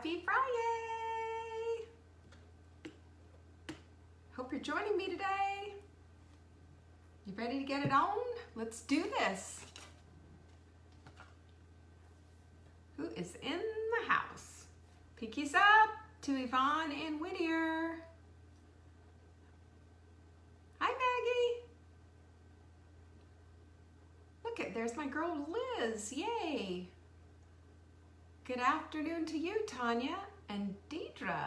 Happy Friday! Hope you're joining me today. You ready to get it on? Let's do this. Who is in the house? Pinkies up to Yvonne and Whittier. Hi, Maggie. Look at, there's my girl Liz, yay. Good afternoon to you, Tanya and Deidre.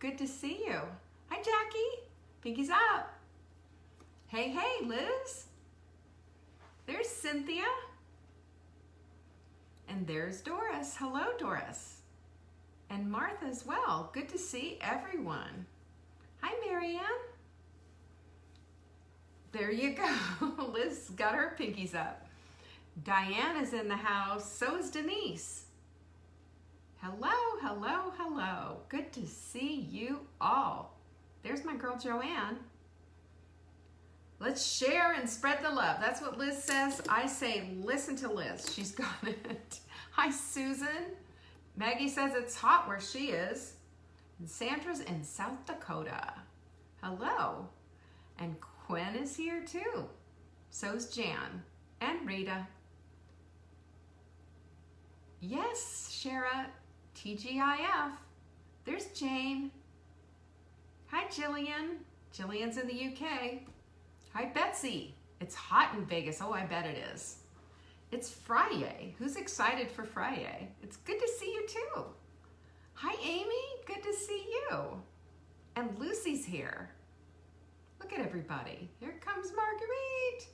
Good to see you. Hi, Jackie. Pinkies up. Hey, hey, Liz. There's Cynthia. And there's Doris. Hello, Doris. And Martha as well. Good to see everyone. Hi, Marianne. There you go. Liz got her pinkies up. Diane is in the house. So is Denise. Hello, hello, hello. Good to see you all. There's my girl Joanne. Let's share and spread the love. That's what Liz says. I say listen to Liz. She's got it. Hi, Susan. Maggie says it's hot where she is. And Sandra's in South Dakota. Hello. And Quinn is here too. So's Jan and Rita. Yes, Shara. TGIF. There's Jane. Hi, Jillian. Jillian's in the UK. Hi, Betsy. It's hot in Vegas. Oh, I bet it is. It's FriYay. Who's excited for FriYay? It's good to see you too. Hi, Amy. Good to see you. And Lucy's here. Look at everybody. Here comes Marguerite.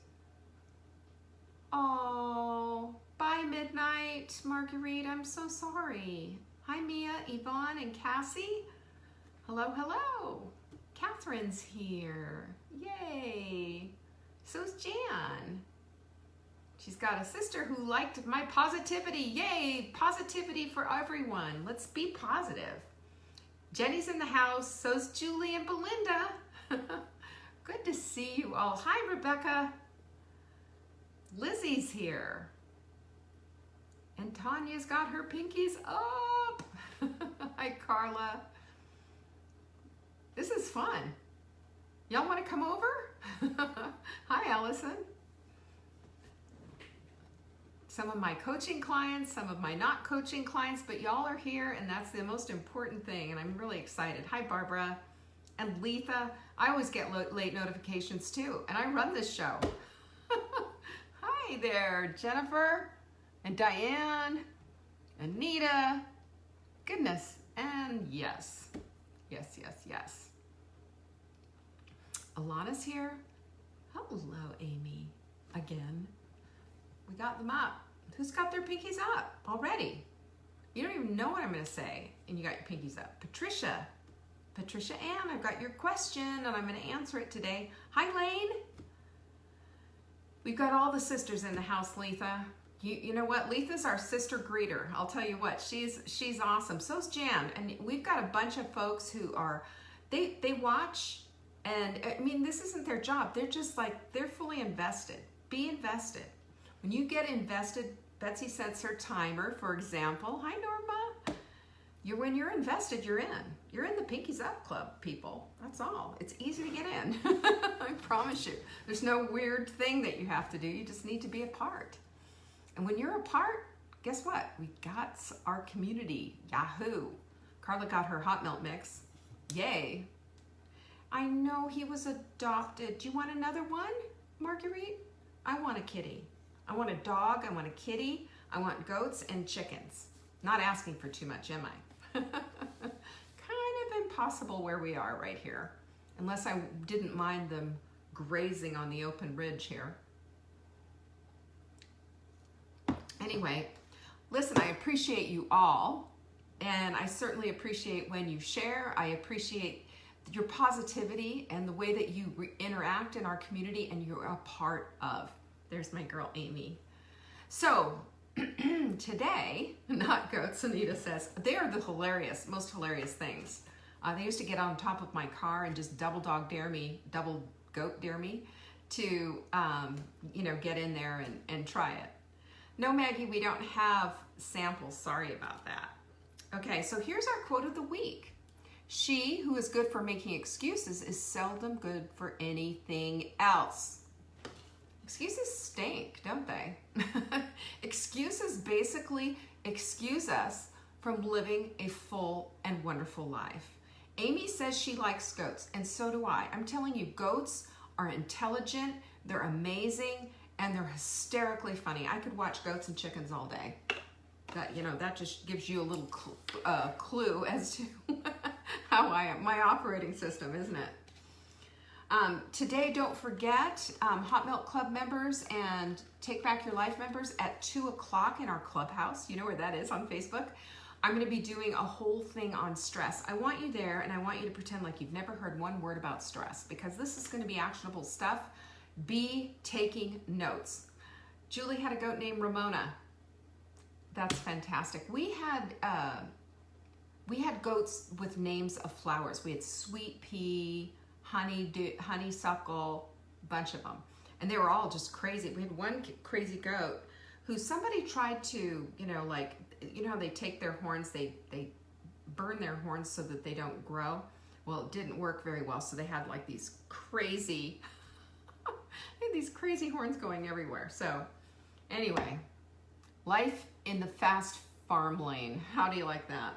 Oh, bye midnight, Marguerite. I'm so sorry. Hi, Mia, Yvonne, and Cassie. Hello, hello. Catherine's here. Yay. So's Jan. She's got a sister who liked my positivity. Yay, positivity for everyone. Let's be positive. Jenny's in the house. So's Julie and Belinda. Good to see you all. Hi, Rebecca. Lizzie's here. And Tanya's got her pinkies up. Hi, Carla. This is fun. Y'all want to come over? Hi, Allison. Some of my coaching clients, some of my not coaching clients, but y'all are here and that's the most important thing and I'm really excited. Hi, Barbara and Letha. I always get late notifications too and I run this show. Hi there, Jennifer and Diane, Anita, goodness, and yes, yes, yes, yes. Alana's here. Hello, Amy, again. We got them up. Who's got their pinkies up already? You don't even know what I'm gonna say, and you got your pinkies up. Patricia Ann, I've got your question, and I'm gonna answer it today. Hi, Lane. We've got all the sisters in the house, Letha. You know what? Letha's our sister greeter. I'll tell you what, she's awesome. So's Jan, and we've got a bunch of folks who are, they watch, and I mean, this isn't their job. They're just like, they're fully invested. Be invested. When you get invested, Betsy sets her timer, for example. Hi, Norma. When you're invested, you're in. You're in the Pinkies Up Club, people. That's all. It's easy to get in. I promise you. There's no weird thing that you have to do. You just need to be a part. And when you're a part, guess what? We got our community. Yahoo. Carla got her hot milk mix. Yay. I know he was adopted. Do you want another one, Marguerite? I want a kitty. I want a dog. I want a kitty. I want goats and chickens. Not asking for too much, am I? Kind of impossible where we are right here. Unless I didn't mind them grazing on the open ridge here. Anyway, listen, I appreciate you all. And I certainly appreciate when you share. I appreciate your positivity and the way that you interact in our community and you're a part of. There's my girl, Amy. So today, not goats, Anita says, they are the most hilarious things. They used to get on top of my car and just double goat dare me to, get in there and try it. No, Maggie, we don't have samples. Sorry about that. Okay, so here's our quote of the week. She who is good for making excuses is seldom good for anything else. Excuses stink, don't they? Excuses basically excuse us from living a full and wonderful life. Amy says she likes goats, and so do I. I'm telling you, goats are intelligent, they're amazing, and they're hysterically funny. I could watch goats and chickens all day. That, you know, that just gives you a little clue as to how my operating system, isn't it? Today, don't forget, Hot Milk Club members and Take Back Your Life members at 2 o'clock in our clubhouse. You know where that is, on Facebook. I'm going to be doing a whole thing on stress. I want you there, and I want you to pretend like you've never heard one word about stress, because this is going to be actionable stuff. Be taking notes. Julie had a goat named Ramona. That's fantastic. We had goats with names of flowers. We had sweet pea, honeysuckle, bunch of them. And they were all just crazy. We had one crazy goat who somebody tried to, you know, like, you know how they take their horns, they burn their horns so that they don't grow? Well, it didn't work very well, so they had like these crazy, horns going everywhere. So anyway, life in the fast farm lane. How do you like that?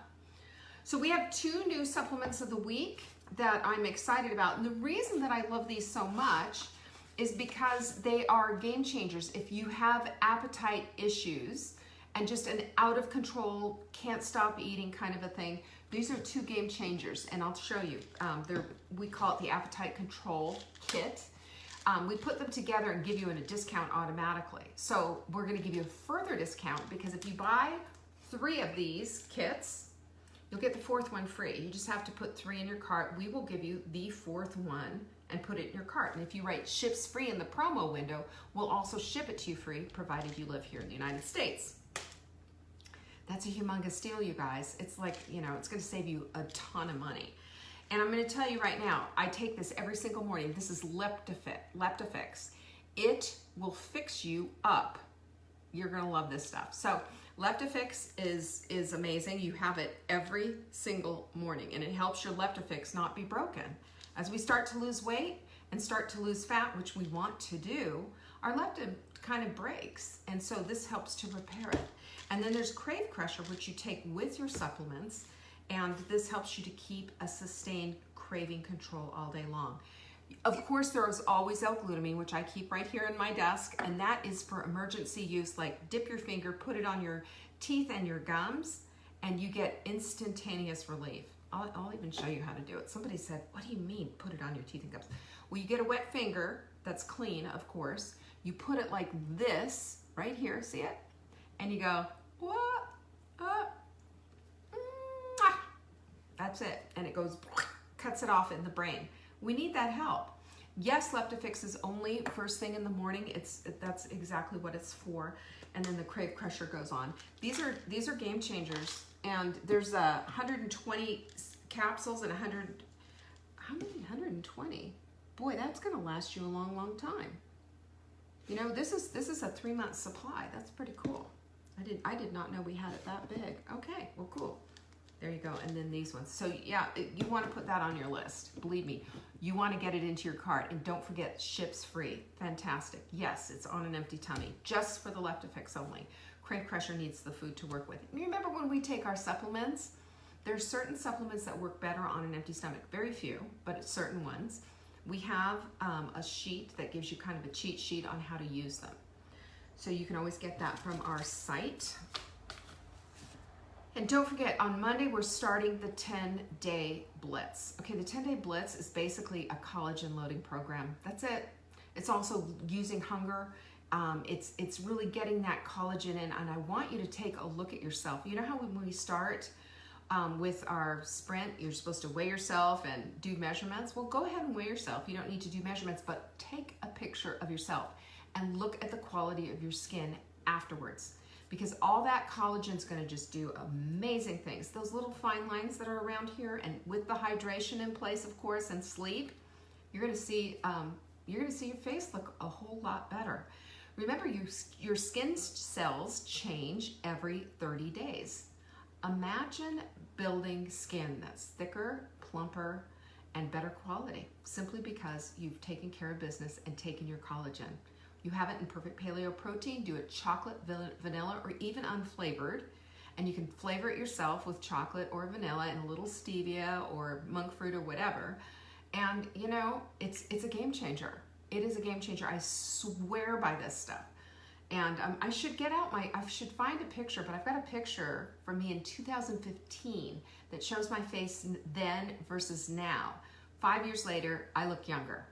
So we have 2 new supplements of the week that I'm excited about. And the reason that I love these so much is because they are game changers. If you have appetite issues and just an out of control, can't stop eating kind of a thing, these are 2 game changers, and I'll show you. We call it the Appetite Control Kit. We put them together and give you a discount automatically. So we're gonna give you a further discount, because if you buy 3 of these kits, you'll get the 4th one free. You just have to put 3 in your cart. We will give you the 4th one and put it in your cart. And if you write ships free in the promo window, we'll also ship it to you free, provided you live here in the United States. That's a humongous deal, you guys. It's like, you know, it's gonna save you a ton of money. And I'm gonna tell you right now, I take this every single morning. This is Leptofix. It will fix you up. You're gonna love this stuff. So Leptofix is amazing. You have it every single morning, and it helps your Leptofix not be broken. As we start to lose weight and start to lose fat, which we want to do, our leptin kind of breaks. And so this helps to repair it. And then there's Crave Crusher, which you take with your supplements, and this helps you to keep a sustained craving control all day long. Of course, there's always L-glutamine, which I keep right here in my desk, and that is for emergency use. Like, dip your finger, put it on your teeth and your gums, and you get instantaneous relief. I'll even show you how to do it. Somebody said, what do you mean, put it on your teeth and gums? Well, you get a wet finger that's clean, of course. You put it like this, right here, see it? And you go, what? That's it. And it goes, cuts it off in the brain. We need that help. Yes, Leptofix is only first thing in the morning. That's exactly what it's for. And then the Crave Crusher goes on. These are game changers. And there's 120 capsules and 100. How many? 120. Boy, that's going to last you a long, long time. You know, this is a 3-month supply. That's pretty cool. I did not know we had it that big. Okay, well, cool. There you go. And then these ones. So yeah, you want to put that on your list. Believe me, you want to get it into your cart. And don't forget, ships free. Fantastic. Yes, it's on an empty tummy, just for the Leptofix only. Crave Crusher needs the food to work with. You remember when we take our supplements? There's certain supplements that work better on an empty stomach. Very few, but it's certain ones. We have a sheet that gives you kind of a cheat sheet on how to use them. So you can always get that from our site. And don't forget, on Monday, we're starting the 10-day Blitz. Okay, the 10-day Blitz is basically a collagen loading program. That's it. It's also using hunger. It's really getting that collagen in, and I want you to take a look at yourself. You know how when we start with our sprint, you're supposed to weigh yourself and do measurements? Well, go ahead and weigh yourself. You don't need to do measurements, but take a picture of yourself and look at the quality of your skin afterwards, because all that collagen is going to just do amazing things. Those little fine lines that are around here, and with the hydration in place, of course, and sleep, you're going to see your face look a whole lot better. Remember, your skin cells change every 30 days. Imagine building skin that's thicker, plumper, and better quality, simply because you've taken care of business and taken your collagen. You have it in perfect paleo protein. Do it chocolate, vanilla, or even unflavored. And you can flavor it yourself with chocolate or vanilla and a little stevia or monk fruit or whatever. And you know, it's a game changer. It is a game changer. I swear by this stuff. And I should I should find a picture, but I've got a picture from me in 2015 that shows my face then versus now. 5 years later, I look younger.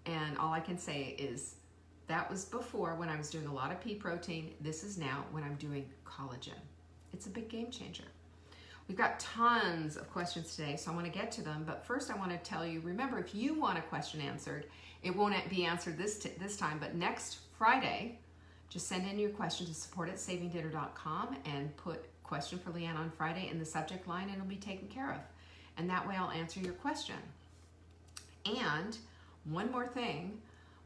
And all I can say is that was before when I was doing a lot of pea protein. This is now when I'm doing collagen. It's a big game changer. We've got tons of questions today, so I want to get to them. But first I want to tell you, remember, if you want a question answered, it won't be answered this time, but next Friday, just send in your question to support@savingdinner.com and put question for Leanne on Friday in the subject line, and it'll be taken care of. And that way I'll answer your question. And one more thing,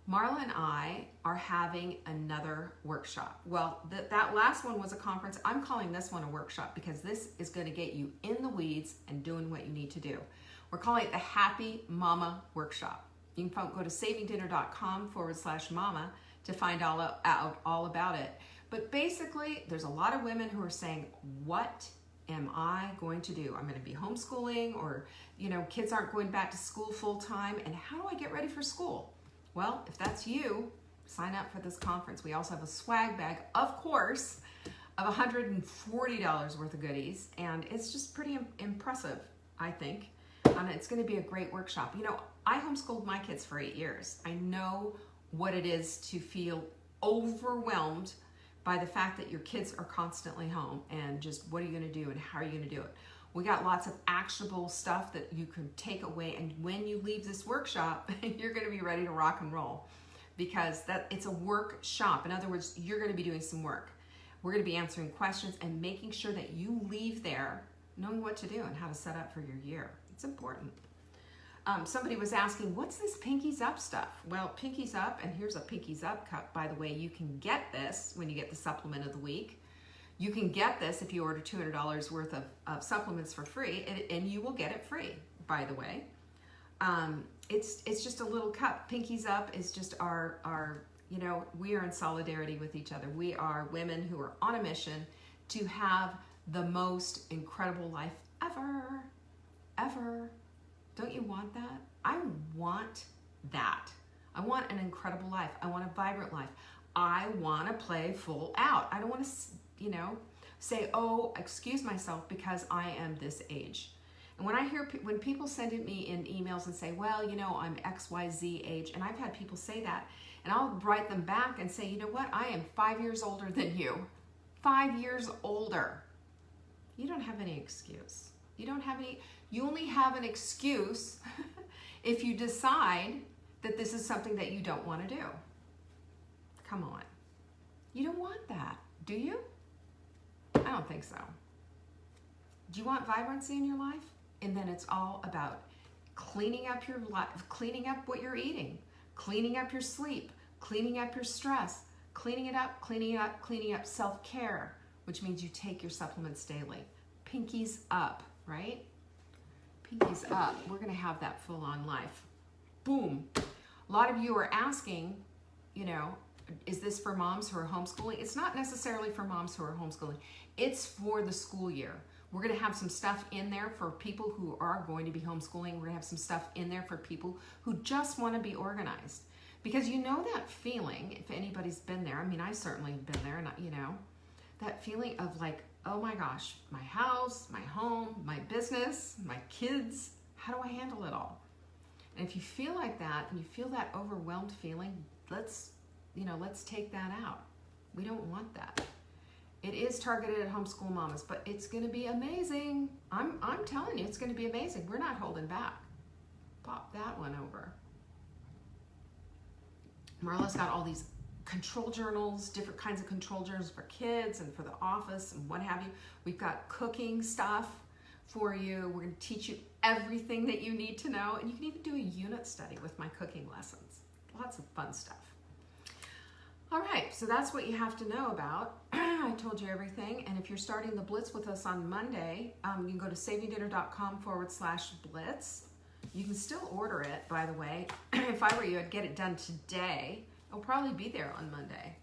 Marla and I are having another workshop. Well, that last one was a conference. I'm calling this one a workshop because this is going to get you in the weeds and doing what you need to do. We're calling it the Happy Mama Workshop. You can go to savingdinner.com/mama to find out all about it. But basically, there's a lot of women who are saying, what am I going to do? I'm going to be homeschooling, or, you know, kids aren't going back to school full time, and how do I get ready for school? Well, if that's you, sign up for this conference. We also have a swag bag, of course, of $140 worth of goodies, and it's just pretty impressive, I think. And it's going to be a great workshop. You know, I homeschooled my kids for 8 years. I know what it is to feel overwhelmed by the fact that your kids are constantly home, and just what are you going to do and how are you going to do it. We got lots of actionable stuff that you can take away, and when you leave this workshop, you're going to be ready to rock and roll, because it's a workshop. In other words, you're going to be doing some work. We're going to be answering questions and making sure that you leave there knowing what to do and how to set up for your year. It's important. Somebody was asking, what's this Pinkies Up stuff? Well, Pinkies Up, and here's a Pinkies Up cup, by the way. You can get this when you get the supplement of the week. You can get this if you order $200 worth of supplements for free, and you will get it free, by the way. It's just a little cup. Pinkies Up is just our, you know, we are in solidarity with each other. We are women who are on a mission to have the most incredible life ever. Don't you want that? I want that. I want an incredible life. I want a vibrant life. I want to play full out. I don't want to, you know, say, oh, excuse myself because I am this age. And when I hear, when people send me in emails and say, well, you know, I'm XYZ age, and I've had people say that, and I'll write them back and say, you know what? I am 5 years older than you. 5 years older. You don't have any excuse. You only have an excuse if you decide that this is something that you don't want to do. Come on. You don't want that, do you? I don't think so. Do you want vibrancy in your life? And then it's all about cleaning up your life, cleaning up what you're eating, cleaning up your sleep, cleaning up your stress, cleaning up self-care, which means you take your supplements daily. Pinkies up, right? Pinkies up. We're going to have that full-on life. Boom. A lot of you are asking, you know, is this for moms who are homeschooling? It's not necessarily for moms who are homeschooling. It's for the school year. We're going to have some stuff in there for people who are going to be homeschooling. We're going to have some stuff in there for people who just want to be organized. Because you know that feeling, if anybody's been there, I mean, I certainly have been there, and you know, that feeling of like, oh my gosh, my house, my home, my business, my kids, how do I handle it all? And if you feel like that, and you feel that overwhelmed feeling, let's take that out. We don't want that. It is targeted at homeschool mamas, but it's going to be amazing. I'm telling you, it's going to be amazing. We're not holding back. Pop that one over. Marla's got all these control journals, different kinds of control journals for kids and for the office and what have you. We've got cooking stuff for you. We're going to teach you everything that you need to know, and you can even do a unit study with my cooking lessons. Lots of fun stuff. All right, so that's what you have to know about. I told you everything. And if you're starting the Blitz with us on Monday, you can go to savingdinner.com/Blitz. You can still order it, by the way. If I were you, I'd get it done today. It'll probably be there on Monday.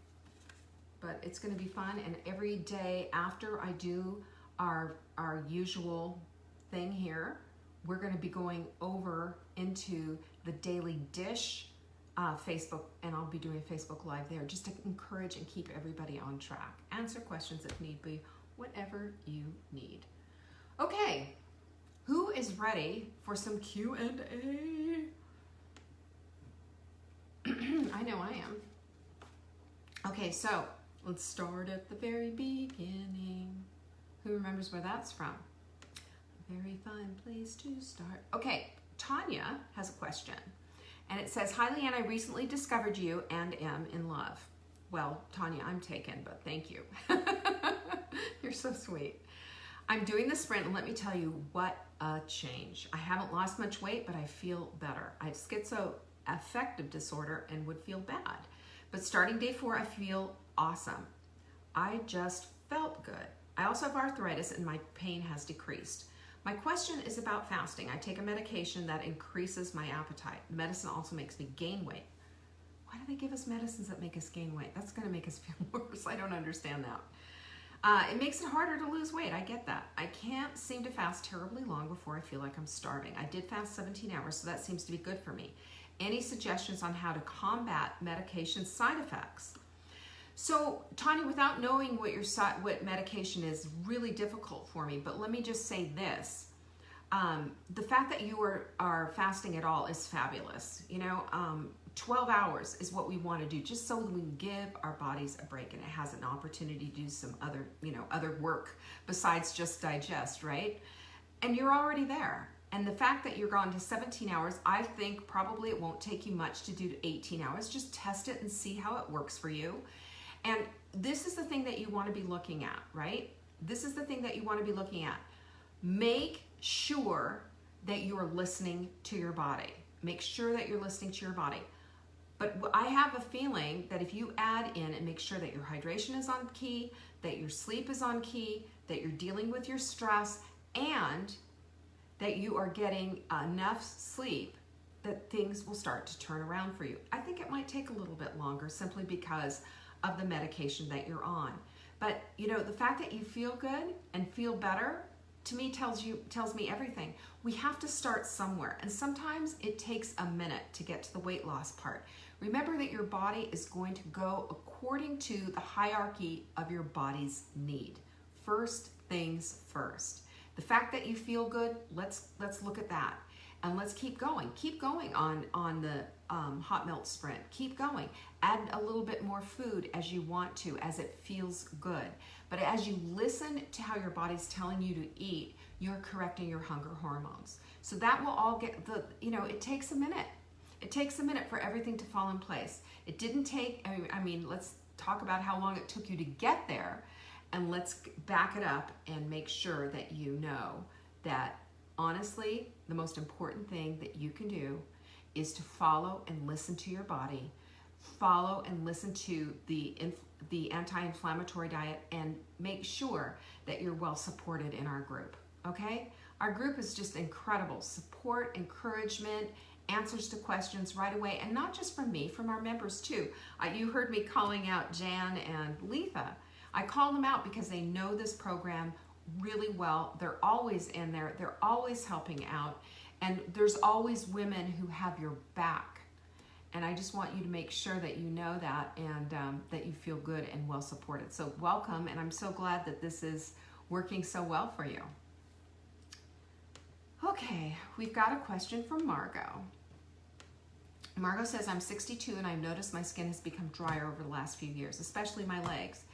But it's going to be fun. And every day after I do our usual thing here, we're going to be going over into the Daily Dish Facebook, and I'll be doing a Facebook Live there just to encourage and keep everybody on track. Answer questions if need be, whatever you need. Okay, who is ready for some Q and A? I know I am. Okay, so let's start at the very beginning. Who remembers where that's from? A very fine place to start. Okay, Tanya has a question. And it says, "Hi, Leanne, I recently discovered you and am in love." Well, Tanya, I'm taken, but thank you. You're so sweet. "I'm doing the sprint, and let me tell you, what a change. I haven't lost much weight, but I feel better. I have schizoaffective disorder and would feel bad. But starting day 4, I feel awesome. I just felt good. I also have arthritis, and my pain has decreased. My question is about fasting. I take a medication that increases my appetite. Medicine also makes me gain weight." Why do they give us medicines that make us gain weight? That's going to make us feel worse. I don't understand that. "It makes it harder to lose weight. I get that. I can't seem to fast terribly long before I feel like I'm starving. I did fast 17 hours, so that seems to be good for me. Any suggestions on how to combat medication side effects?" So, Tanya, without knowing what medication is really difficult for me, but let me just say this. The fact that you are fasting at all is fabulous. 12 hours is what we want to do, just so we can give our bodies a break and it has an opportunity to do some other work besides just digest, right? And you're already there. And the fact that you're gone to 17 hours, I think probably it won't take you much to do 18 hours. Just test it and see how it works for you. And this is the thing that you want to be looking at, right? This is the thing that you want to be looking at. Make sure that you're listening to your body. Make sure that you're listening to your body. But I have a feeling that if you add in and make sure that your hydration is on key, that your sleep is on key, that you're dealing with your stress, and that you are getting enough sleep, that things will start to turn around for you. I think it might take a little bit longer simply because of the medication that you're on. But the fact that you feel good and feel better, to me tells me everything. We have to start somewhere, and sometimes it takes a minute to get to the weight loss part. Remember that your body is going to go according to the hierarchy of your body's need. First things first. The fact that you feel good, let's look at that. And let's keep going. Keep going on the hot melt sprint. Keep going. Add a little bit more food as you want to, as it feels good. But as you listen to how your body's telling you to eat, you're correcting your hunger hormones. So that will all get it takes a minute. It takes a minute for everything to fall in place. It didn't take, let's talk about how long it took you to get there, and let's back it up and make sure that you know that honestly, the most important thing that you can do is to follow and listen to your body, follow and listen to the anti-inflammatory diet, and make sure that you're well supported in our group, okay? Our group is just incredible. Support, encouragement, answers to questions right away, and not just from me, from our members too. You heard me calling out Jan and Letha. I call them out because they know this program really well. They're always in there. They're always helping out. And there's always women who have your back. And I just want you to make sure that you know that, and that you feel good and well supported. So welcome, and I'm so glad that this is working so well for you. Okay, we've got a question from Margot. Margot says, "I'm 62 and I've noticed my skin has become drier over the last few years, especially my legs.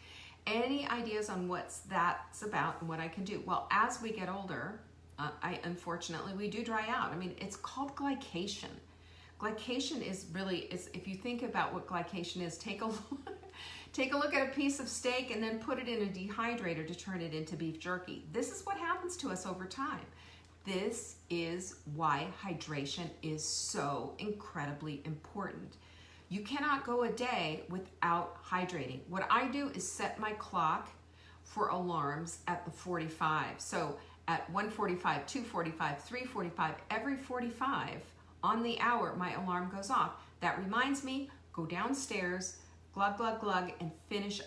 Any ideas on what that's about and what I can do?" Well, as we get older, unfortunately, we do dry out. It's called glycation. Glycation is if you think about what glycation is, take a look at a piece of steak and then put it in a dehydrator to turn it into beef jerky. This is what happens to us over time. This is why hydration is so incredibly important. You cannot go a day without hydrating. What I do is set my clock for alarms at the 45. So at 1:45, 2:45, 3:45, every 45 on the hour, my alarm goes off. That reminds me, go downstairs, glug, glug, glug, and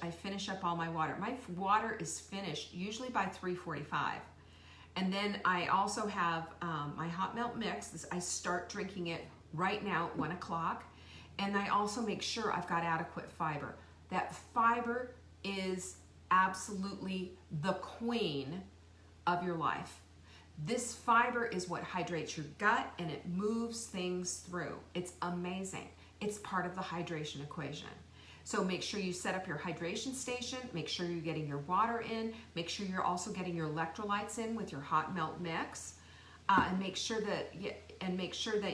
I finish up all my water. My water is finished usually by 3:45. And then I also have my hot melt mix. I start drinking it right now at 1 o'clock. And I also make sure I've got adequate fiber. That fiber is absolutely the queen of your life. This fiber is what hydrates your gut and it moves things through. It's amazing. It's part of the hydration equation. So make sure you set up your hydration station, make sure you're getting your water in, make sure you're also getting your electrolytes in with your hot melt mix, and make sure that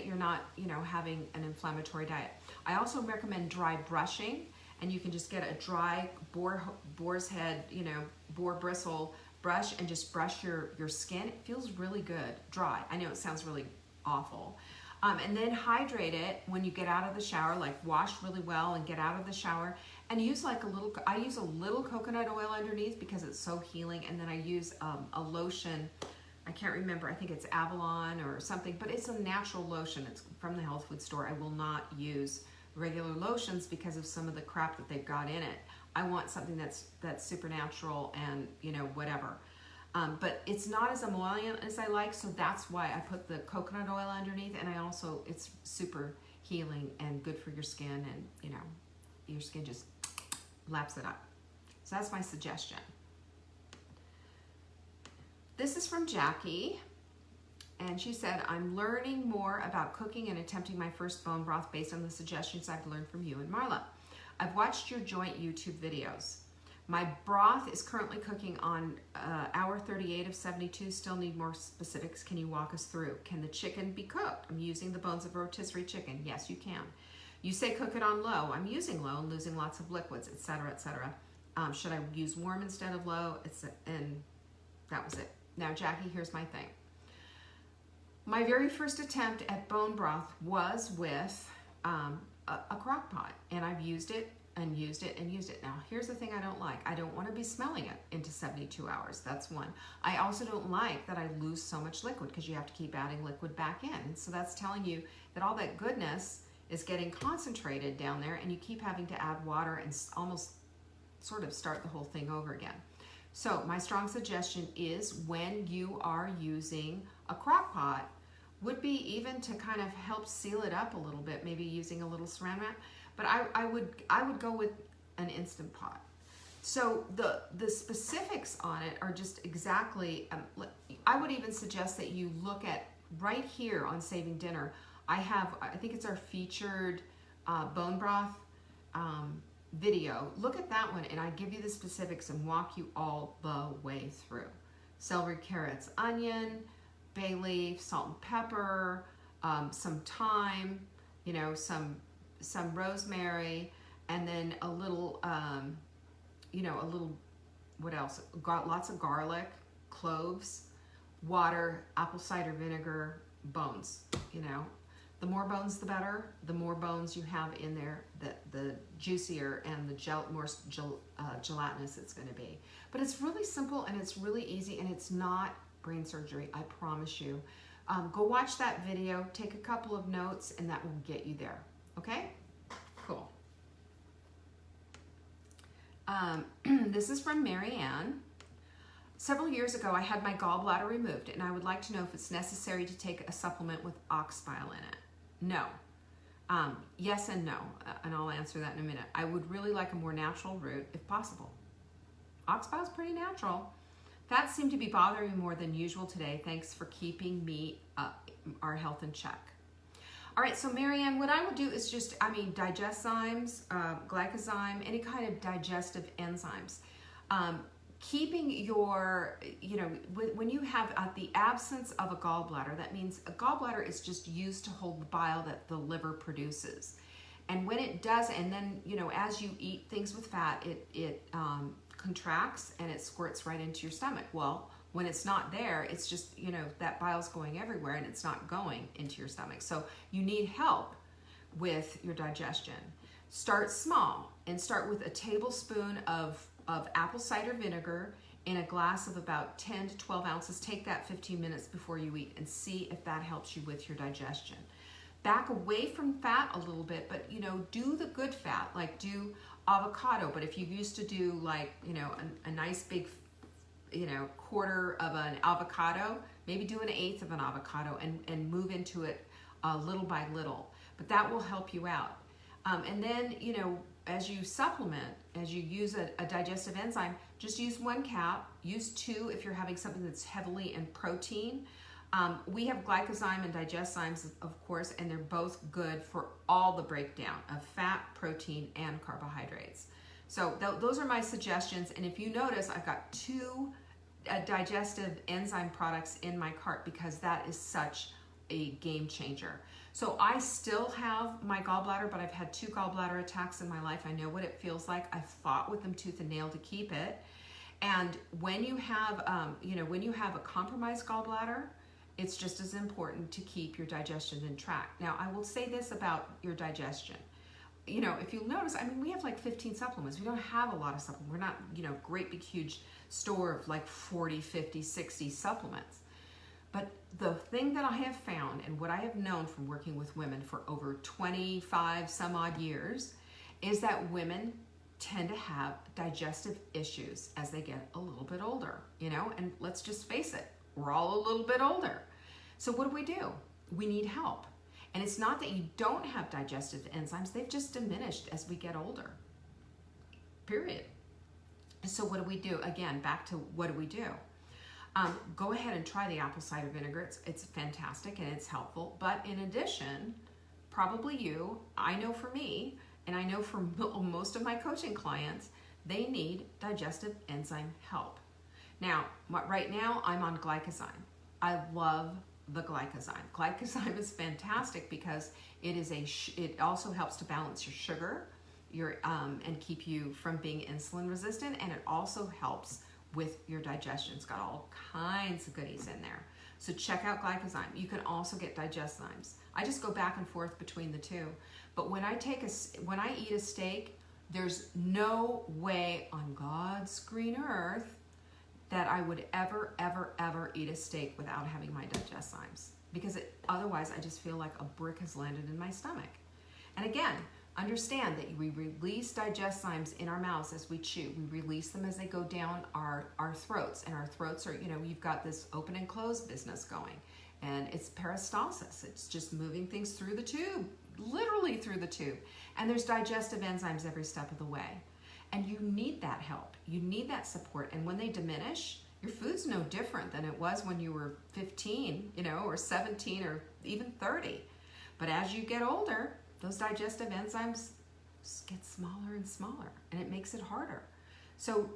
you're not, having an inflammatory diet. I also recommend dry brushing, and you can just get a dry boar's head, boar bristle brush and just brush your skin. It feels really good, dry. I know it sounds really awful. And then hydrate it when you get out of the shower, like wash really well and get out of the shower, and use I use a little coconut oil underneath because it's so healing, and then I use a lotion. I can't remember, I think it's Avalon or something, but it's a natural lotion. It's from the health food store. I will not use regular lotions because of some of the crap that they've got in it. I want something that's supernatural and whatever. But it's not as emollient as I like, so that's why I put the coconut oil underneath, and it's super healing and good for your skin, and your skin just laps it up. So that's my suggestion. This is from Jackie, and she said, I'm learning more about cooking and attempting my first bone broth based on the suggestions I've learned from you and Marla. I've watched your joint YouTube videos. My broth is currently cooking on hour 38 of 72. Still need more specifics. Can you walk us through? Can the chicken be cooked? I'm using the bones of rotisserie chicken. Yes, you can. You say cook it on low. I'm using low and losing lots of liquids, etc., etc. Should I use warm instead of low? And that was it. Now, Jackie, here's my thing. My very first attempt at bone broth was with a crock pot, and I've used it and used it and used it. Now, here's the thing I don't like. I don't want to be smelling it into 72 hours. That's one. I also don't like that I lose so much liquid because you have to keep adding liquid back in. So that's telling you that all that goodness is getting concentrated down there, and you keep having to add water and almost sort of start the whole thing over again. So my strong suggestion is when you are using a crock pot, would be even to kind of help seal it up a little bit, maybe using a little saran wrap. But I would go with an Instant Pot. So the specifics on it are just exactly, I would even suggest that you look at right here on Saving Dinner. I think it's our featured bone broth video. Look at that one, and I give you the specifics and walk you all the way through. Celery, carrots, onion, bay leaf, salt and pepper, some thyme, some rosemary, and then a little, what else? Got lots of garlic, cloves, water, apple cider vinegar, bones. The more bones, the better. The more bones you have in there, the juicier and the more gelatinous it's going to be. But it's really simple and it's really easy, and it's not brain surgery, I promise you. Go watch that video, take a couple of notes, and that will get you there. Okay? Cool. This is from Mary Ann. Several years ago, I had my gallbladder removed, and I would like to know if it's necessary to take a supplement with ox bile in it. No. Yes and no, and I'll answer that in a minute. I would really like a more natural route, if possible. Ox bile is pretty natural. Fats seem to be bothering me more than usual today. Thanks for keeping our health in check. All right, so Marianne, what I would do is just, digeszymes, glycozyme, any kind of digestive enzymes. Keeping your, when you have the absence of a gallbladder, that means a gallbladder is just used to hold the bile that the liver produces. And when it does, and then, as you eat things with fat, it contracts and it squirts right into your stomach. Well, when it's not there, it's just, that bile's going everywhere and it's not going into your stomach. So you need help with your digestion. Start small and start with a tablespoon of apple cider vinegar in a glass of about 10 to 12 ounces. Take that 15 minutes before you eat and see if that helps you with your digestion. Back away from fat a little bit, but do the good fat, like do avocado. But if you used to do like, a nice big, quarter of an avocado, maybe do an eighth of an avocado and move into it little by little. But that will help you out. And then, as you supplement, as you use a digestive enzyme, just use 1 cap, use 2 if you're having something that's heavily in protein. We have glycozyme and digestymes, of course, and they're both good for all the breakdown of fat, protein, and carbohydrates. So those are my suggestions. And if you notice, I've got 2 digestive enzyme products in my cart because that is such a game changer. So I still have my gallbladder, but I've had 2 gallbladder attacks in my life. I know what it feels like. I fought with them tooth and nail to keep it. And when you have, a compromised gallbladder, it's just as important to keep your digestion in track. Now, I will say this about your digestion. If you'll notice, we have like 15 supplements. We don't have a lot of supplements. We're not, great big huge store of like 40, 50, 60 supplements. But the thing that I have found and what I have known from working with women for over 25 some odd years is that women tend to have digestive issues as they get a little bit older, and let's just face it, we're all a little bit older. So what do? We need help. And it's not that you don't have digestive enzymes, they've just diminished as we get older, period. So what do? Again, back to what do? Go ahead and try the apple cider vinegar. It's fantastic and it's helpful. But in addition, probably I know for me, and I know for most of my coaching clients, they need digestive enzyme help. Now, right now I'm on glycozyme. I love the glycozyme. Glycozyme is fantastic because it also helps to balance your sugar, and keep you from being insulin resistant, and it also helps with your digestion. It's got all kinds of goodies in there. So check out glycozyme. You can also get digestymes. I just go back and forth between the 2. But when I eat a steak, there's no way on God's green earth that I would ever, ever, ever eat a steak without having my digestymes. Because otherwise I just feel like a brick has landed in my stomach. And again, understand that we release digestymes in our mouths as we chew. We release them as they go down our throats. And our throats are, you've got this open and close business going. And it's peristalsis. It's just moving things through the tube, literally through the tube. And there's digestive enzymes every step of the way. And you need that help. You need that support. And when they diminish, your food's no different than it was when you were 15, or 17 or even 30. But as you get older, those digestive enzymes get smaller and smaller, and it makes it harder. So,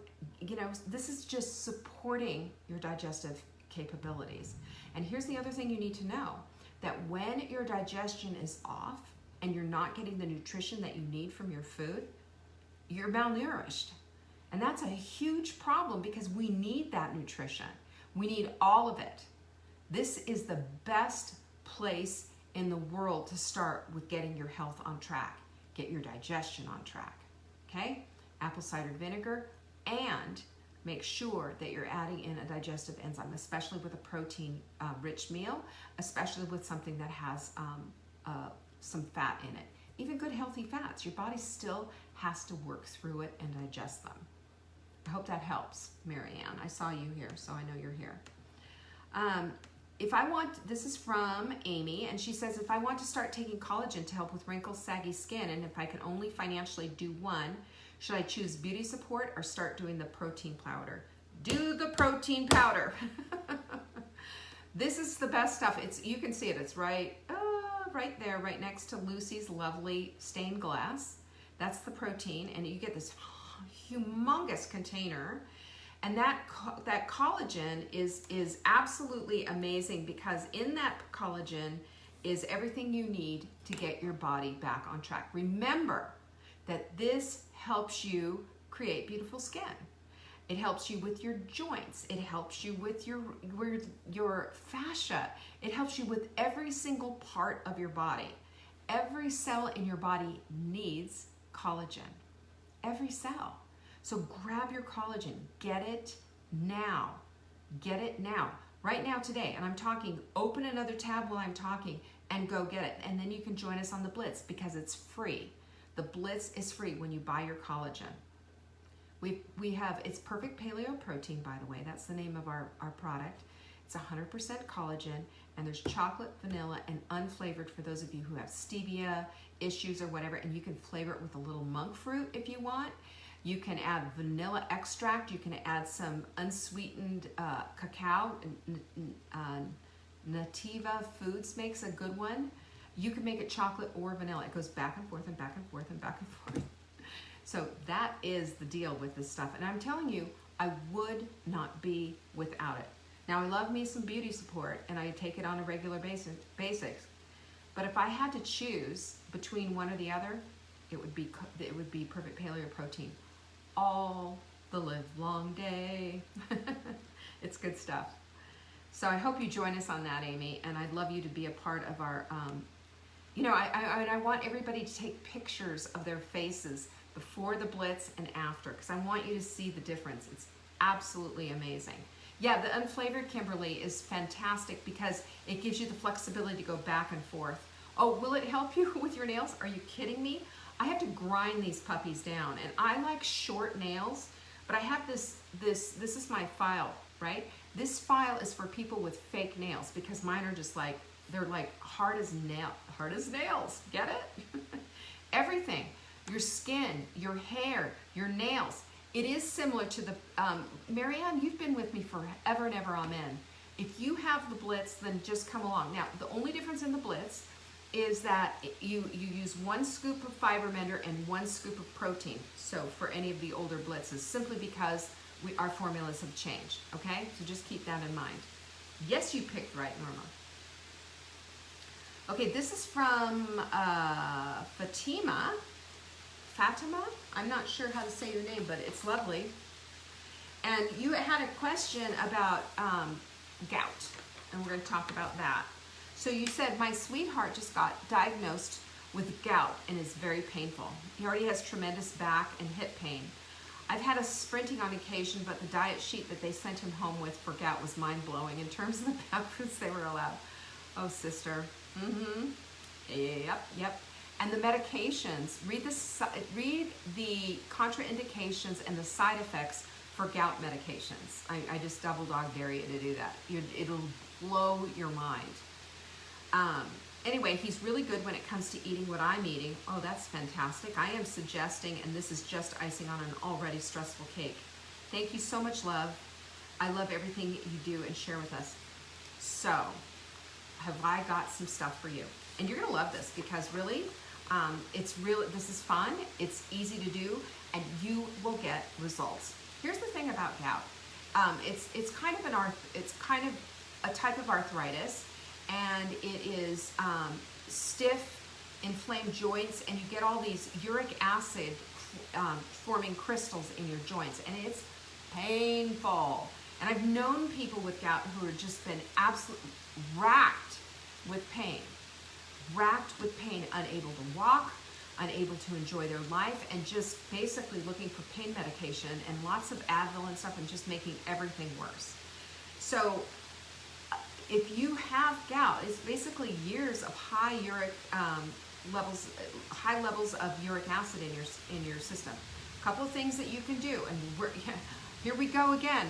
this is just supporting your digestive capabilities. And here's the other thing you need to know, that when your digestion is off and you're not getting the nutrition that you need from your food, you're malnourished. And that's a huge problem because we need that nutrition. We need all of it. This is the best place in the world to start with getting your health on track. Get your digestion on track, okay? Apple cider vinegar, and make sure that you're adding in a digestive enzyme, especially with a protein-rich meal, especially with something that has some fat in it. Even good healthy fats, your body still has to work through it and digest them. I hope that helps, Marianne. I saw you here, so I know you're here. This is from Amy, and she says, if I want to start taking collagen to help with wrinkles, saggy skin, and if I can only financially do one, should I choose beauty support or start doing the protein powder? Do the protein powder. This is the best stuff. You can see it. It's right there, right next to Lucy's lovely stained glass. That's the protein, and you get this humongous container. And that collagen is absolutely amazing because in that collagen is everything you need to get your body back on track. Remember that this helps you create beautiful skin. It helps you with your joints. It helps you with your fascia. It helps you with every single part of your body. every cell in your body needs collagen. Every cell. So grab your collagen. Get it now. Get it now. Right now, today. And I'm talking, open another tab while I'm talking and go get it. And then you can join us on the Blitz because it's free. The Blitz is free when you buy your collagen. We have, it's perfect paleo protein, by the way. That's the name of our product. It's 100% collagen, and there's chocolate, vanilla, and unflavored for those of you who have stevia issues or whatever, and you can flavor it with a little monk fruit if you want. You can add vanilla extract. You can add some unsweetened cacao. Nativa Foods makes a good one. You can make it chocolate or vanilla. It goes back and forth and back and forth and back and forth. So that is the deal with this stuff. And I'm telling you, I would not be without it. Now, I love me some beauty support, and I take it on a regular basis. But if I had to choose between one or the other, it would be perfect paleo protein all the live long day. It's good stuff. So I hope you join us on that, Amy, and I'd love you to be a part of our, I want everybody to take pictures of their faces before the Blitz and after, because I want you to see the difference. It's absolutely amazing. Yeah, the unflavored, Kimberly, is fantastic because it gives you the flexibility to go back and forth. Oh, will it help you with your nails? Are you kidding me? I have to grind these puppies down, and I like short nails, but I have this is my file, right? This file is for people with fake nails because mine are just like, they're like hard as nails. Get it? Everything. Your skin, your hair, your nails. It is similar to the, Marianne, you've been with me forever and ever, amen. If you have the Blitz, then just come along. Now, the only difference in the Blitz is that you use 1 scoop of fiber mender and 1 scoop of protein. So for any of the older Blitzes, simply because our formulas have changed, okay? So just keep that in mind. Yes, you picked right, Norma. Okay, this is from Fatima, I'm not sure how to say your name, but it's lovely. And you had a question about gout, and we're going to talk about that. So you said, my sweetheart just got diagnosed with gout and is very painful. He already has tremendous back and hip pain. I've had a sprinting on occasion, but the diet sheet that they sent him home with for gout was mind-blowing in terms of the bad foods they were allowed. Oh, sister. Yep. And the medications, read the contraindications and the side effects for gout medications. I just double dog dare you to do that. It'll blow your mind. Anyway, he's really good when it comes to eating what I'm eating. Oh, that's fantastic. I am suggesting, and this is just icing on an already stressful cake. Thank you so much, love. I love everything you do and share with us. So, have I got some stuff for you? And you're gonna love this because really, this is fun, it's easy to do, and you will get results. Here's the thing about gout. It's kind of a type of arthritis, and it is stiff, inflamed joints, and you get all these uric acid forming crystals in your joints, and it's painful. And I've known people with gout who have just been absolutely racked with pain, unable to walk, unable to enjoy their life, and just basically looking for pain medication and lots of Advil and stuff, and just making everything worse. So if you have gout, it's basically years of high levels of uric acid in your system. A couple of things that you can do, and here we go again.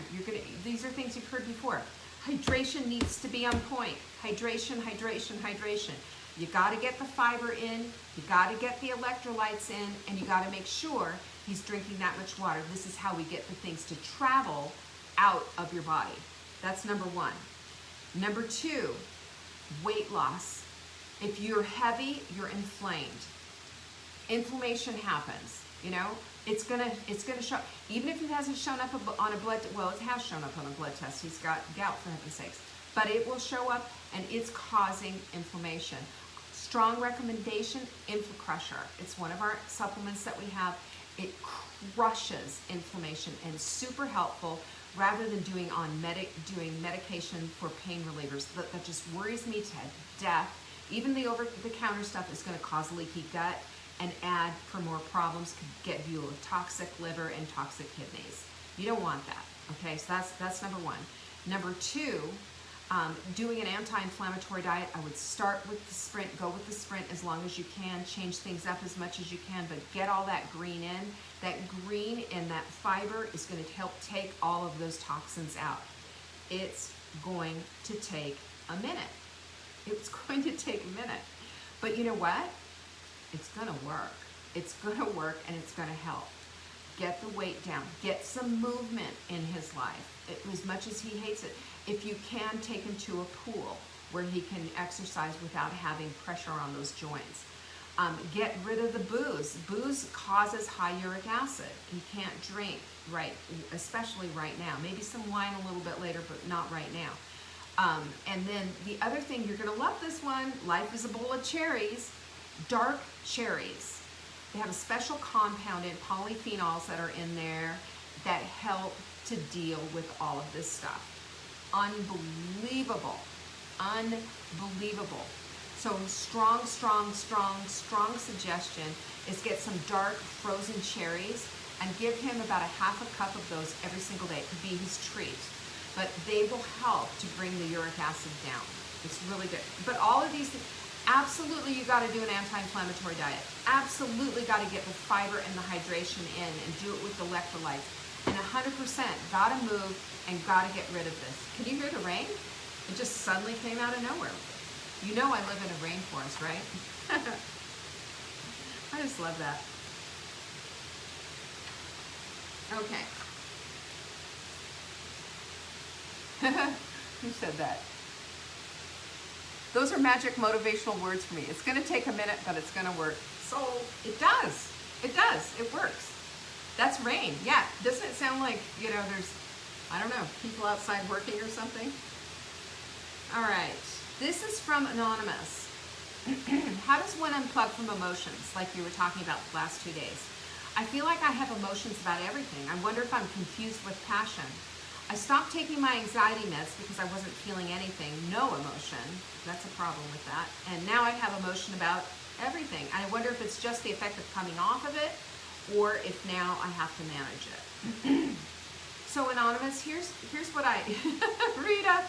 These are things you've heard before. Hydration needs to be on point. Hydration. You got to get the fiber in, you got to get the electrolytes in, and you got to make sure he's drinking that much water. This is how we get the things to travel out of your body. That's number 1. Number 2, weight loss. If you're heavy, you're inflamed. Inflammation happens, It's gonna show, even if it hasn't shown up on a blood, well, it has shown up on a blood test. He's got gout, for heaven's sakes. But it will show up, and it's causing inflammation. Strong recommendation, InflaCrusher. It's one of our supplements that we have. It crushes inflammation and is super helpful rather than doing medication for pain relievers. That just worries me to death. Even the over-the-counter stuff is going to cause leaky gut and add for more problems, could get you a toxic liver and toxic kidneys. You don't want that, okay? So that's number one. Number two, doing an anti-inflammatory diet, I would start with the Sprint, go with the Sprint as long as you can, change things up as much as you can, but get all that green in. That green and that fiber is going to help take all of those toxins out. It's going to take a minute. It's going to take a minute. But you know what? It's going to work. It's going to work and it's going to help. Get the weight down. Get some movement in his life. As much as he hates it, if you can, take him to a pool where he can exercise without having pressure on those joints. Get rid of the booze. Booze causes high uric acid. He can't drink, right, especially right now. Maybe some wine a little bit later, but not right now. And then the other thing, you're going to love this one. Life is a bowl of cherries. Dark cherries. They have a special compound in polyphenols that are in there that help to deal with all of this stuff. Unbelievable. Unbelievable. So strong suggestion is get some dark frozen cherries and give him about a half a cup of those every single day. It could be his treat. But they will help to bring the uric acid down. It's really good. But all of these things, absolutely you got to do an anti-inflammatory diet. Absolutely got to get the fiber and the hydration in and do it with the electrolytes. And 100% got to move and got to get rid of this. Can you hear the rain? It just suddenly came out of nowhere. You know I live in a rainforest, right? I just love that. Okay. Who said that? Those are magic motivational words for me. It's going to take a minute, but it's going to work. So it does. It does. It works. That's rain. Yeah. Doesn't it sound like, you know, there's, I don't know, people outside working or something? All right. This is from Anonymous. How does one unplug from emotions, like you were talking about the last 2 days? I feel like I have emotions about everything. I wonder if I'm confused with passion. I stopped taking my anxiety meds because I wasn't feeling anything, no emotion. That's a problem with that. And now I have emotion about everything. I wonder if it's just the effect of coming off of it or if now I have to manage it. So Anonymous, here's what I, Rita,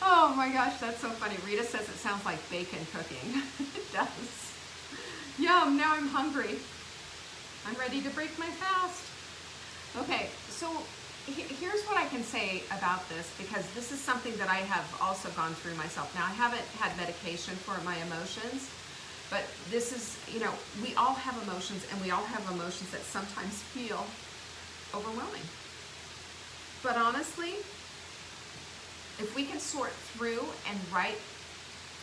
oh my gosh, that's so funny. Rita says it sounds like bacon cooking. It does. Yum, now I'm hungry. I'm ready to break my fast. Okay, so here's what I can say about this, because this is something that I have also gone through myself. Now, I haven't had medication for my emotions, but this is, you know, we all have emotions, and we all have emotions that sometimes feel overwhelming. But honestly, if we can sort through and write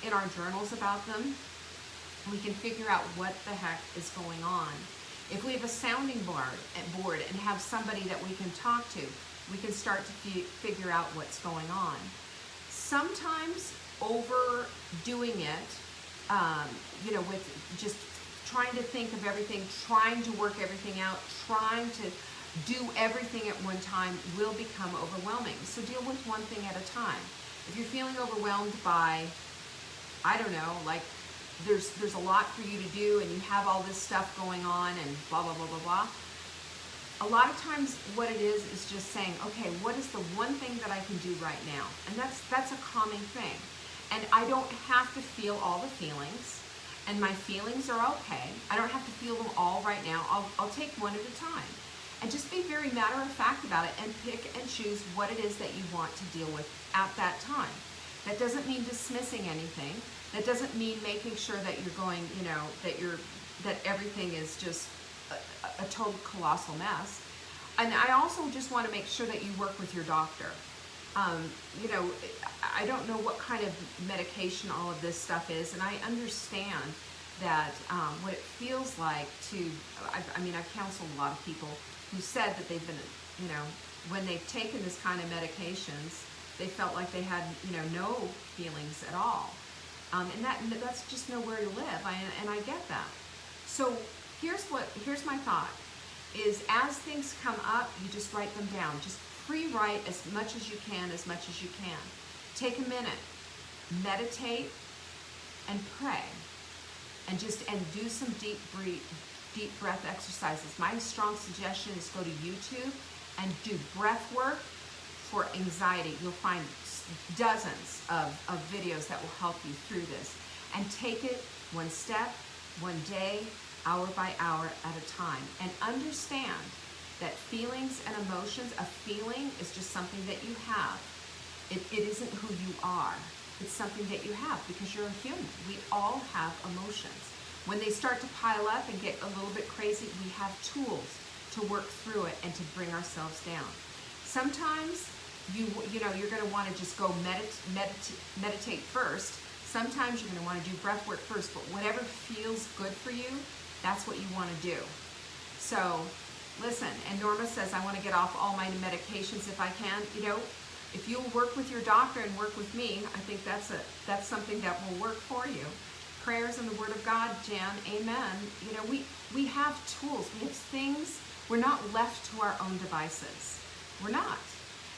in our journals about them, we can figure out what the heck is going on. If we have a sounding board and have somebody that we can talk to, we can start to figure out what's going on. Sometimes overdoing it, you know, with just trying to think of everything, trying to work everything out, trying to do everything at one time will become overwhelming. So deal with one thing at a time. If you're feeling overwhelmed by, I don't know, like there's a lot for you to do and you have all this stuff going on and blah, blah, blah, blah, blah. A lot of times what it is just saying, okay, what is the one thing that I can do right now? And that's a calming thing. And I don't have to feel all the feelings, and my feelings are okay. I don't have to feel them all right now. I'll take one at a time. And just be very matter of fact about it and pick and choose what it is that you want to deal with at that time. That doesn't mean dismissing anything. That doesn't mean making sure that you're going, you know, that everything is just a total colossal mess. And I also just want to make sure that you work with your doctor. You know, I don't know what kind of medication all of this stuff is, and I understand that what it feels like to, I mean, I've counseled a lot of people who said that they've been, you know, when they've taken this kind of medications, they felt like they had, you know, no feelings at all. And that's just nowhere to live, and I get that. So here's my thought, is as things come up, you just write them down. Just pre-write as much as you can, Take a minute, meditate, and pray and do some deep breath exercises. My strong suggestion is go to YouTube and do breath work for anxiety. You'll find dozens of videos that will help you through this. And take it one step, one day, hour by hour at a time. And understand that feelings and emotions, a feeling is just something that you have. It isn't who you are. It's something that you have because you're a human. We all have emotions. When they start to pile up and get a little bit crazy, we have tools to work through it and to bring ourselves down. Sometimes you're going to want to just go meditate first. Sometimes you're going to want to do breath work first, but whatever feels good for you, that's what you want to do. So listen, and Norma says, I want to get off all my medications if I can. If you'll work with your doctor and work with me, I think that's something that will work for you. Prayers and the Word of God, Jan, amen. We have tools, we have things. We're not left to our own devices. We're not.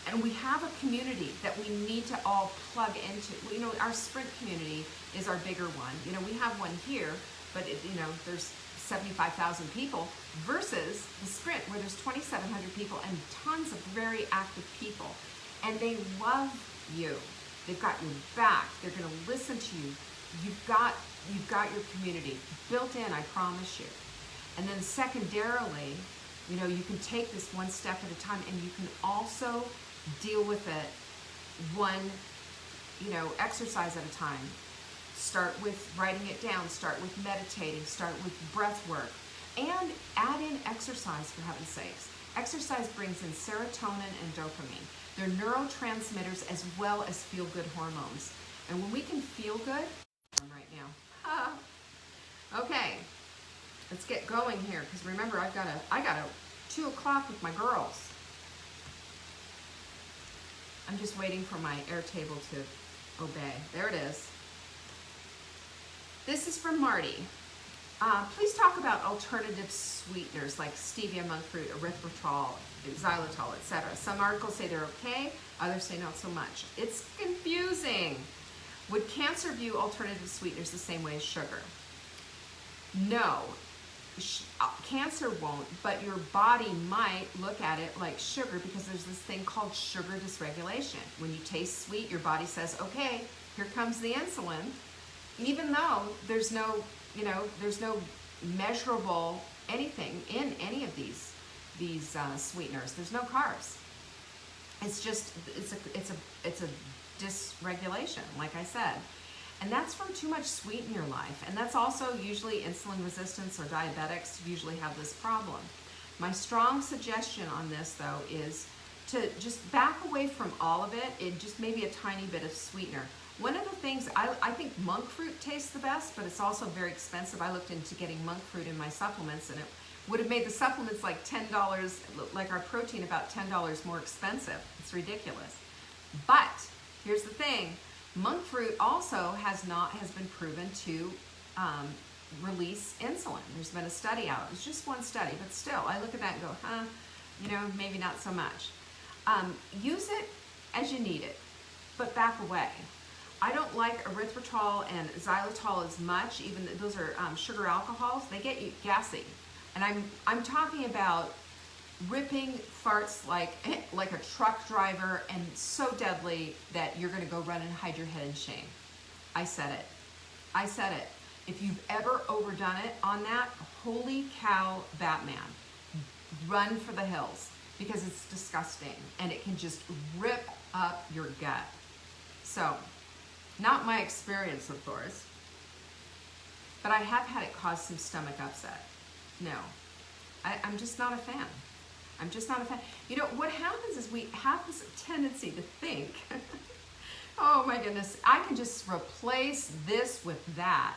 And we have a community that we need to all plug into. Our Sprint community is our bigger one. We have one here, but there's 75,000 people versus the Sprint where there's 2,700 people and tons of very active people. And they love you. They've got your back. They're going to listen to you. You've got your community built in, I promise you. And then secondarily, you can take this one step at a time, and you can also deal with it one, exercise at a time. Start with writing it down, start with meditating, start with breath work, and add in exercise, for heaven's sakes. Exercise brings in serotonin and dopamine. They're neurotransmitters as well as feel-good hormones. And when we can feel good, right now. Okay, let's get going here, because remember, I got a 2 o'clock with my girls. I'm just waiting for my Airtable to obey. There it is. This is from Marty. Please talk about alternative sweeteners like stevia, monk fruit, erythritol, xylitol, etc. Some articles say they're okay, others say not so much. It's confusing. Would cancer view alternative sweeteners the same way as sugar? No. Cancer won't, but your body might look at it like sugar because there's this thing called sugar dysregulation. When you taste sweet, your body says, okay, here comes the insulin, even though there's no measurable anything in any of these sweeteners. There's no carbs. It's just, it's a dysregulation, like I said. And that's from too much sweet in your life. And that's also usually insulin resistance, or diabetics usually have this problem. My strong suggestion on this, though, is to just back away from all of it, and just maybe a tiny bit of sweetener. One of the things, I think monk fruit tastes the best, but it's also very expensive. I looked into getting monk fruit in my supplements, and it would have made the supplements like $10, like our protein, about $10 more expensive. It's ridiculous. But here's the thing. Monk fruit also has been proven to release insulin. There's been a study out. It's just one study, but still, I look at that and go, maybe not so much. Use it as you need it, but back away. I don't like erythritol and xylitol as much, even though those are sugar alcohols. They get you gassy. And I'm talking about ripping farts like a truck driver, and so deadly that you're going to go run and hide your head in shame. I said it. If you've ever overdone it on that, holy cow, Batman, run for the hills, because it's disgusting and it can just rip up your gut. So, not my experience, of course, but I have had it cause some stomach upset. No, I'm just not a fan. I'm just not a fan. What happens is we have this tendency to think, oh my goodness, I can just replace this with that.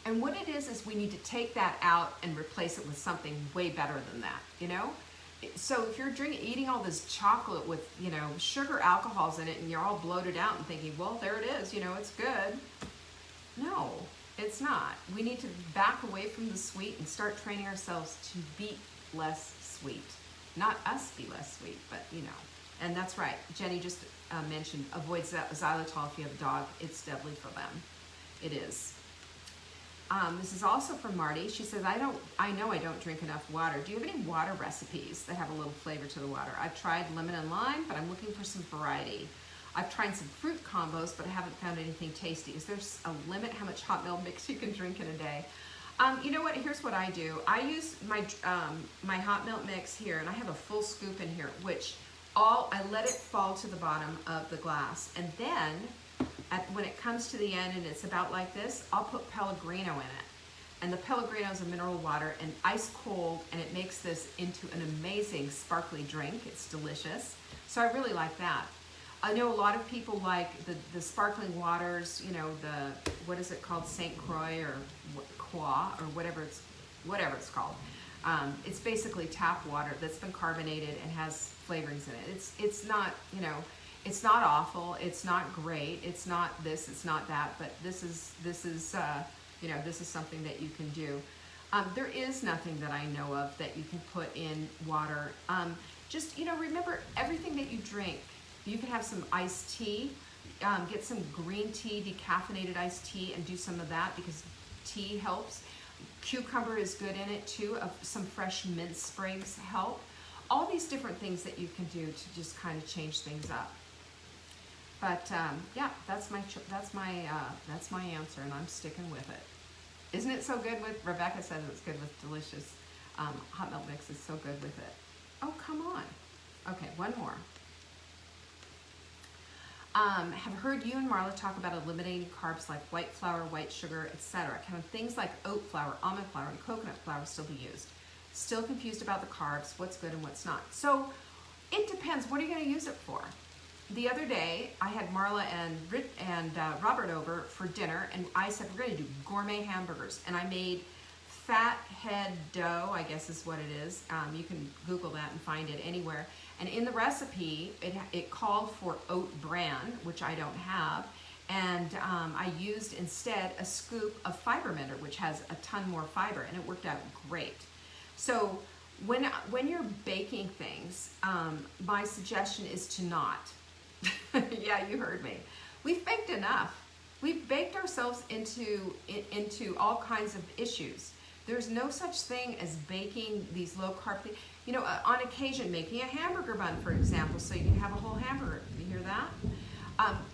And what it is we need to take that out and replace it with something way better than that, So if you're eating all this chocolate with, sugar alcohols in it, and you're all bloated out and thinking, well, there it is, it's good. No, it's not. We need to back away from the sweet and start training ourselves to be less sweet. Not us be less sweet, but and that's right. Jenny just mentioned avoid xylitol if you have a dog. It's deadly for them. It is. This is also from Marty. She says, I know I don't drink enough water. Do you have any water recipes that have a little flavor to the water? I've tried lemon and lime, but I'm looking for some variety. I've tried some fruit combos, but I haven't found anything tasty. Is there a limit how much hot milk mix you can drink in a day? You know what? Here's what I do. I use my hot milk mix here, and I have a full scoop in here, which I let it fall to the bottom of the glass, and then when it comes to the end and it's about like this, I'll put Pellegrino in it. And the Pellegrino is a mineral water and ice cold, and it makes this into an amazing sparkly drink. It's delicious. So I really like that. I know a lot of people like the sparkling waters, you know, what is it called, St. Croix or Croix or whatever it's called. It's basically tap water that's been carbonated and has flavorings in it. It's not, you know, it's not awful. It's not great. It's not this. It's not that. But this is you know, this is something that you can do. There is nothing that I know of that you can put in water. Just, you know, remember everything that you drink. You can have some iced tea. Get some green tea, decaffeinated iced tea, and do some of that because tea helps. Cucumber is good in it too. Some fresh mint sprigs help. All these different things that you can do to just kind of change things up. But yeah, that's my answer, and I'm sticking with it. Isn't it so good with, Rebecca says it's good with delicious hot milk mix is so good with it. Oh, come on. Okay, one more. Have heard you and Marla talk about eliminating carbs like white flour, white sugar, etc. Can things like oat flour, almond flour, and coconut flour still be used? Still confused about the carbs, what's good and what's not. So it depends. What are you going to use it for? The other day, I had Marla and Robert over for dinner, and I said, we're going to do gourmet hamburgers. And I made fat head dough, I guess is what it is. You can Google that and find it anywhere. And in the recipe, it called for oat bran, which I don't have. And I used instead a scoop of fiber mender, which has a ton more fiber, and it worked out great. So when you're baking things, my suggestion is to not. Yeah, you heard me. We've baked enough. We've baked ourselves into all kinds of issues. There's no such thing as baking these low-carb things. You know, on occasion, making a hamburger bun, for example, so you can have a whole hamburger. You hear that?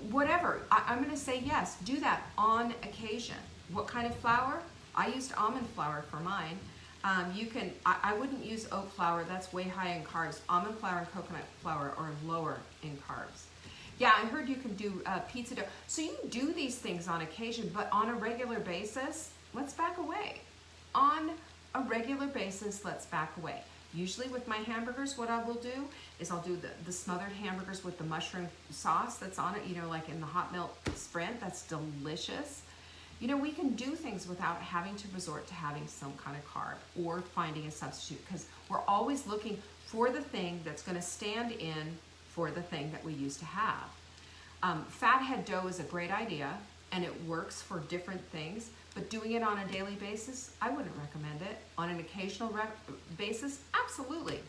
Whatever. I'm going to say yes. Do that on occasion. What kind of flour? I used almond flour for mine. I wouldn't use oat flour. That's way high in carbs. Almond flour and coconut flour are lower in carbs. Yeah, I heard you can do pizza dough. So you do these things on occasion, but on a regular basis, let's back away. On a regular basis, let's back away. Usually with my hamburgers, what I will do is I'll do the smothered hamburgers with the mushroom sauce that's on it, you know, like in the hot milk Sprint. That's delicious. You know, we can do things without having to resort to having some kind of carb or finding a substitute, because we're always looking for the thing that's going to stand in for the thing that we used to have. Fathead dough is a great idea, and it works for different things, but doing it on a daily basis, I wouldn't recommend it. On an occasional basis, absolutely.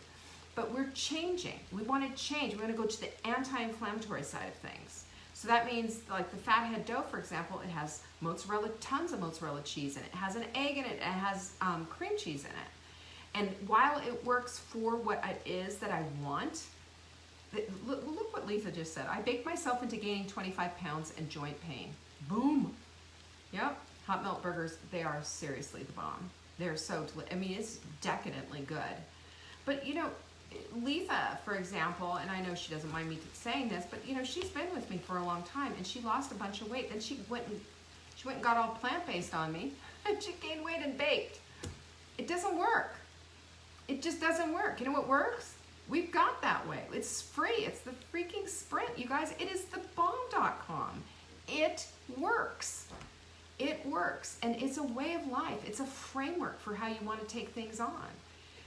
But we're changing. We want to change. We want to go to the anti-inflammatory side of things. So that means, like the fathead dough, for example, it has mozzarella, tons of mozzarella cheese in it. It has an egg in it. It has cream cheese in it. And while it works for what it is that I want, look what Lisa just said. I baked myself into gaining 25 pounds and joint pain. Boom. Yep. Hot milk burgers, they are seriously the bomb. They're so, I mean, it's decadently good. But, you know, Letha, for example, and I know she doesn't mind me saying this, but, you know, she's been with me for a long time, and she lost a bunch of weight. Then she went and got all plant-based on me, and she gained weight and baked. It doesn't work. It just doesn't work. You know what works? We've got that way. It's free. It's the freaking Sprint, you guys. It is thebomb.com. It works. It works, and it's a way of life. It's a framework for how you want to take things on,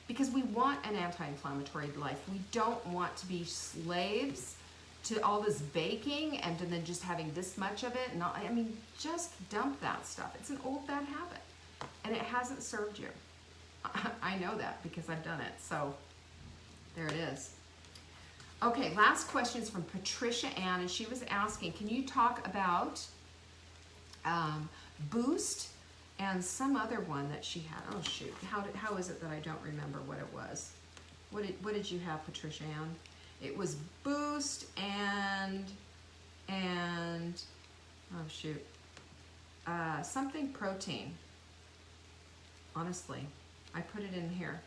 because we want an anti-inflammatory life. We don't want to be slaves to all this baking and then just having this much of it. I mean, just dump that stuff. It's an old bad habit, and it hasn't served you. I know that because I've done it. So there it is. Okay, last question is from Patricia Ann, and she was asking, can you talk about Boost and some other one that she had. Oh shoot, how is it that I don't remember what it was? What did you have, Patricia Ann? It was Boost and oh shoot, something protein. Honestly, I put it in here.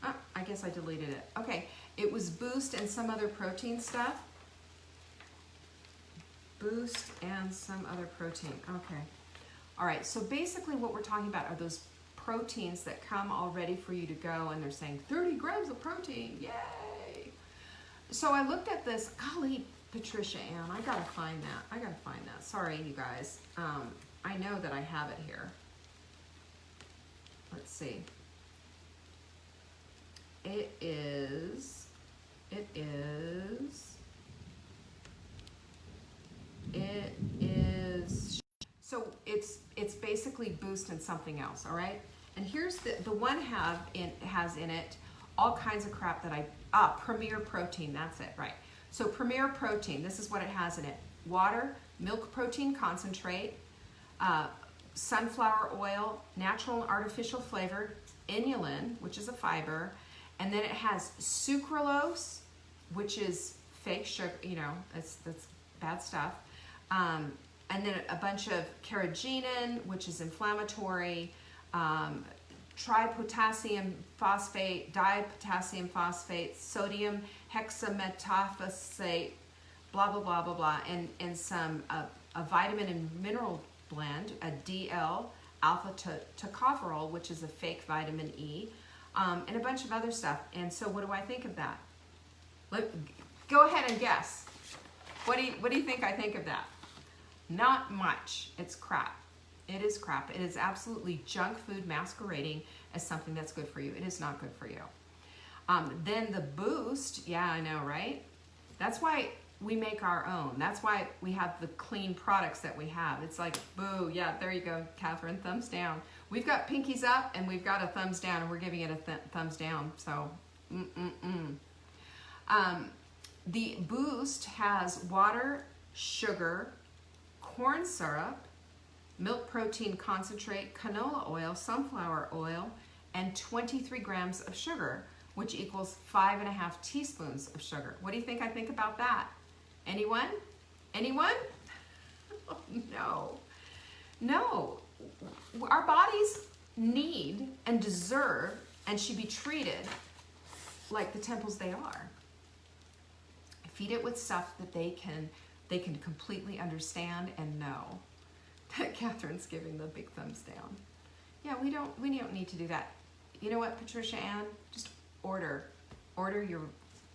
Oh, I guess I deleted it. Okay, it was Boost and some other protein stuff. Boost and some other protein. Okay. All right, so basically what we're talking about are those proteins that come all ready for you to go, and they're saying 30 grams of protein, yay! So I looked at this, golly, Patricia Ann, I gotta find that. Sorry, you guys. I know that I have it here. Let's see. It is, so it's basically Boost and something else, all right? And here's the one has in it all kinds of crap that Premier Protein, that's it, right? So Premier Protein, this is what it has in it. Water, milk protein concentrate, sunflower oil, natural and artificial flavor, inulin, which is a fiber, and then it has sucralose, which is fake sugar, you know, that's bad stuff. And then a bunch of carrageenan, which is inflammatory, tripotassium phosphate, dipotassium phosphate, sodium hexametaphosphate, blah, blah, blah, blah, blah, and some, a vitamin and mineral blend, a DL, alpha tocopherol, which is a fake vitamin E, and a bunch of other stuff. And so what do I think of that? Go ahead and guess. What do you think I think of that? Not much. It's crap. It is crap. It is absolutely junk food masquerading as something that's good for you. It is not good for you. Then the Boost, yeah, I know, right? That's why we make our own. That's why we have the clean products that we have. It's like, boo, yeah, there you go, Catherine, thumbs down. We've got pinkies up and we've got a thumbs down, and we're giving it a thumbs down, so, The Boost has water, sugar, corn syrup, milk protein concentrate, canola oil, sunflower oil, and 23 grams of sugar, which equals 5.5 teaspoons of sugar. What do you think I think about that? Anyone? Anyone? No. No. Our bodies need and deserve and should be treated like the temples they are. Feed it with stuff that they can completely understand and know. Catherine's giving the big thumbs down. Yeah, we don't need to do that. You know what, Patricia Ann? Just order your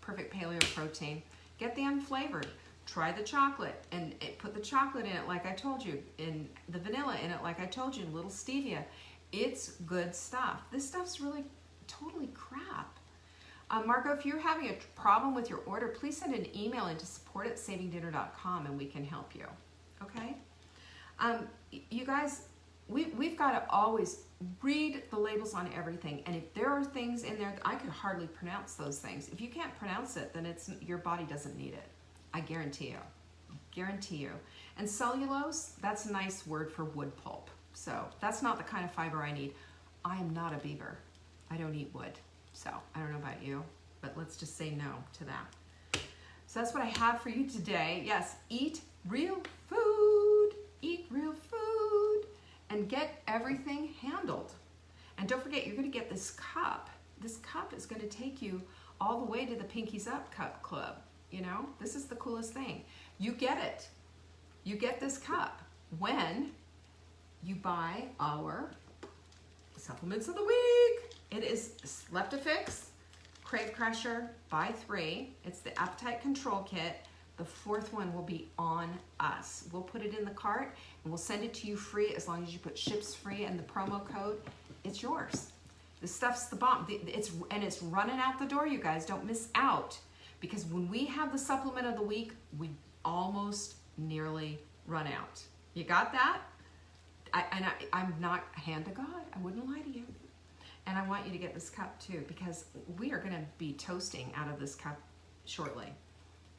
perfect paleo protein. Get the unflavored. Try the chocolate and put the chocolate in it like I told you, and the vanilla in it like I told you, little stevia. It's good stuff. This stuff's really totally crap. Margot, if you're having a problem with your order, please send an email into support@savingdinner.com and we can help you, okay? You guys, we've got to always read the labels on everything, and if there are things in there, I could hardly pronounce those things. If you can't pronounce it, then your body doesn't need it. I guarantee you. Guarantee you. And cellulose, that's a nice word for wood pulp. So that's not the kind of fiber I need. I am not a beaver. I don't eat wood. So I don't know about you, but let's just say no to that. So that's what I have for you today. Yes, eat real food. Eat real food and get everything handled. And don't forget, you're going to get this cup. This cup is going to take you all the way to the Pinkies Up Cup Club. You know, this is the coolest thing. You get it. You get this cup when you buy our supplements of the week. It is Leptifix, Crave Crusher, buy 3. It's the Appetite Control Kit. The 4th one will be on us. We'll put it in the cart and we'll send it to you free as long as you put ships free and the promo code. It's yours. This stuff's the bomb. It's running out the door, you guys. Don't miss out. Because when we have the supplement of the week, we almost nearly run out. You got that? I'm not hand to God. I wouldn't lie to you. And I want you to get this cup too, because we are going to be toasting out of this cup shortly.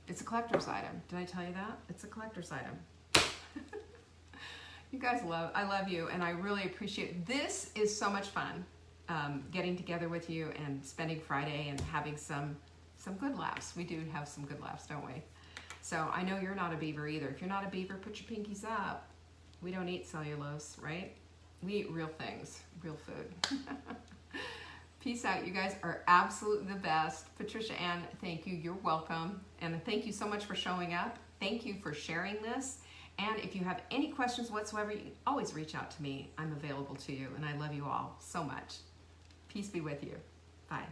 It's a collector's item. Did I tell you that? It's a collector's item. You guys I love you, and I really appreciate, this is so much fun, getting together with you and spending Friday and having some good laughs. We do have some good laughs, don't we? So I know you're not a beaver either. If you're not a beaver, put your pinkies up. We don't eat cellulose, right? We eat real things, real food. Peace out. You guys are absolutely the best. Patricia Ann, thank you. You're welcome. And thank you so much for showing up. Thank you for sharing this. And if you have any questions whatsoever, you can always reach out to me. I'm available to you, and I love you all so much. Peace be with you. Bye.